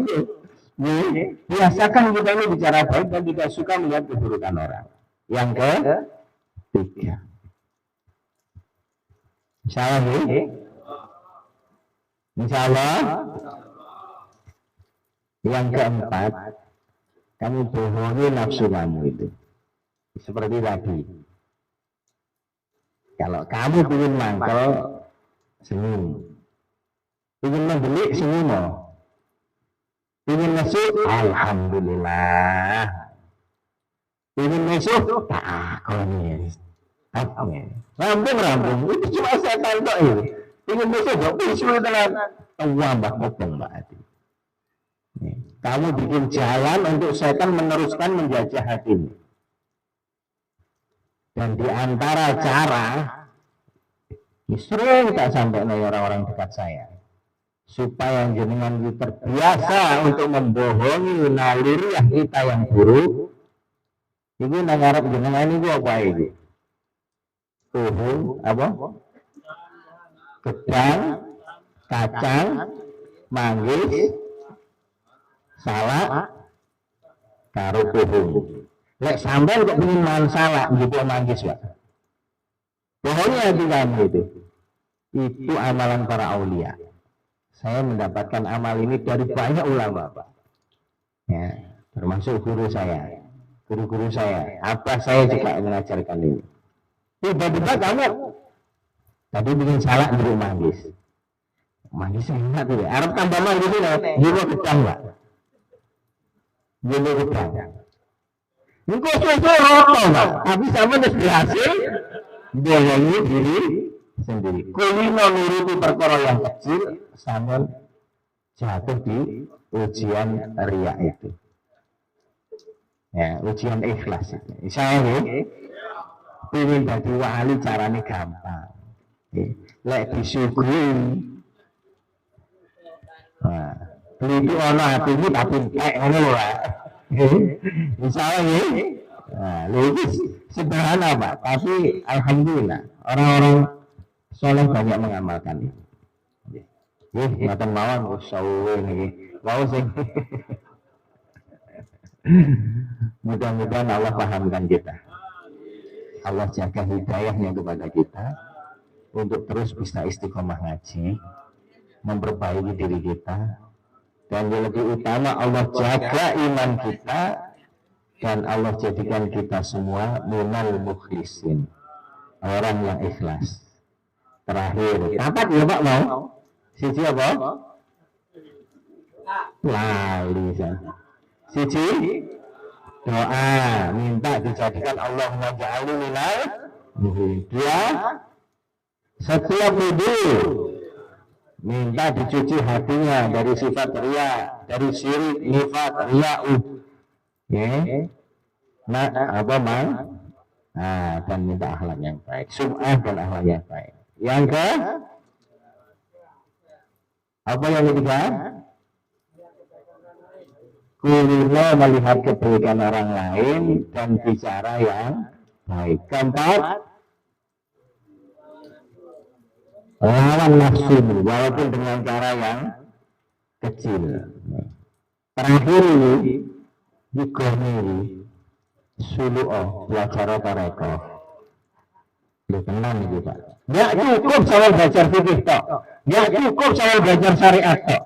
Biasakan kita ini bicara baik dan tidak suka melihat keburukan orang. Yang ketiga, insyaallah nih, insyaallah. Yang keempat, kamu bohongi nafsu kamu itu. Seperti tadi, kalau kamu ingin mangkel, senyum. Ingin membeli, senyum. Ingin masuk, alhamdulillah. Ingin masuk, tak ini. Apa ini? Rambung. Itu cuma setan kok ini. Ingin masuk, kok bisu tenan. Tambah kopong berarti. Kamu bikin jalan untuk setan meneruskan menjajah hatimu. Dan di antara cara, sering tak sampai orang-orang dekat saya. Supaya jenengan terbiasa untuk membohongi naluriah kita yang buruk. Ini ngarep jenengan ini apa ini? Tuhu, apa? Gedang, kacang, manggis, salak karo pohon. Lek sampean kok pengen mangan salak gitu manggis Pak. Pohonnya di kamu itu amalan para aulia. Saya mendapatkan amal ini dari banyak ulama Pak. Ya, termasuk guru saya, guru-guru saya. Apa saya juga mengajarkan ini. Tiba-tiba kamu tadi bikin salak di rumah manggis. Manggis enak tuh ya. Arab tambah manggis ini, gini gedang Pak. Gini gedang. Ini kok sesuai rokok Pak. Tapi sama berhasil. Bohongi diri sendiri. Kulino nuruti perkara yang kecil, sama jatuh di ujian riya itu. Ya, ujian ikhlas itu. Saya ingin jadi wali caranya gampang. Lek disyukuri. Nah, beli ono hatimu tapi kayak ngono Pak. Misalnya nah, logis sederhana Pak, tapi alhamdulillah orang-orang soleh banyak mengamalkan itu. Ngaten mawon usaha niki. Wau sing mudah-mudahan Allah pahamkan kita. Allah jaga hidayahnya kepada kita untuk terus bisa istiqomah ngaji, memperbaiki diri kita, dan yang lebih utama Allah jaga iman kita dan Allah jadikan kita semua minal mukhlisin, orang yang ikhlas. Terakhir, kapan ya Pak mau? Siji apa? Lali saya. Siji doa, minta dijadikan Allah menjadi minal mukhlisin. Dua, setiap wudu minta dicuci hatinya dari sifat riya, dari syirik, nifat, riya'u. Nah, apa mang? Nah, dan minta akhlak yang baik, sum'ah dan akhlak yang baik. Yang ke? Apa yang ketiga? Kulino melihat kebaikan orang lain dan bicara yang baik. Keempat, lawan nafsu walaupun dengan cara yang kecil. Terakhir ini dikoni sulu'o belajar mereka. Tenang itu Pak. Nggak cukup saya belajar fikih tok. Nggak cukup saya belajar syariat tok.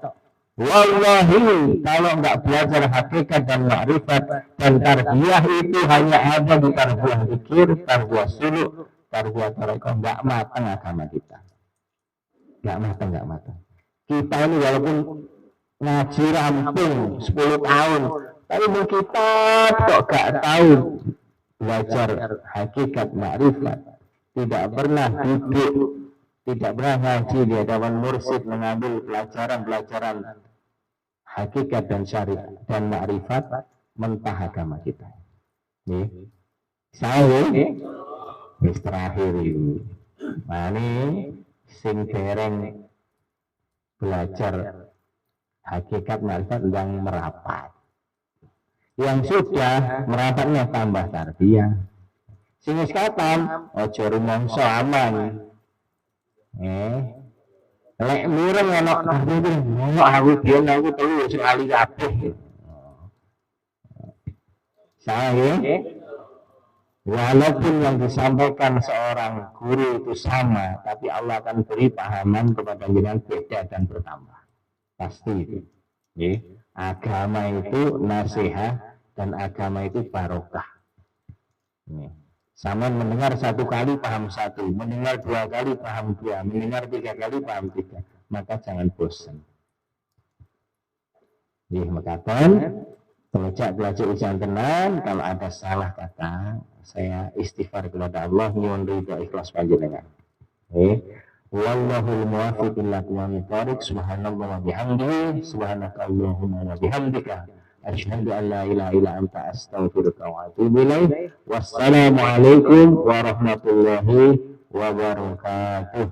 Wallahi kalau nggak belajar hakikat dan makrifat dan tarbiyah itu hanya ada di tarbiyah zikir, tarbiyah suluk, tarbiyah mereka, nggak matang agama kita. Nggak matang. Kita ini walaupun ngaji rampung 10 tahun, tapi kita kok gak tahu belajar hakikat makrifat, tidak pernah duduk, tidak pernah ngaji di hadapan mursyid mengambil pelajaran hakikat dan syariat dan makrifat, mentah agama kita. Saya terakhir ini, ini sing dereng belajar hakikat makrifat yang merapat. Yang sudah merapatnya tambah tarbiyah. Sing wis kapan aja rumangsa aman. Lek mireng enak aku biyen aku telu sekali kabeh. Saya walaupun yang disampaikan seorang guru itu sama, tapi Allah akan beri pahaman kepada jenengan beda dan bertambah. Pasti itu. Agama itu nasihat dan agama itu barokah. Sama mendengar satu kali paham satu, mendengar 2 kali paham 2, mendengar 3 kali paham 3, maka jangan bosan. Makatan sejak belajar ujian tenan, kalau ada salah kata, saya istighfar kepada Allah, nyuwun ridho ikhlas panjenengan. Wallahul muwaffiq ila aqwamit thoriq. Subhanallah wa bihamdihi, subhanakallahumma wa bihamdika, asyhadu an la ilaha illa anta, astaghfiruka wa atubu ilaik. Wassalamu alaikum warahmatullahi wabarakatuh.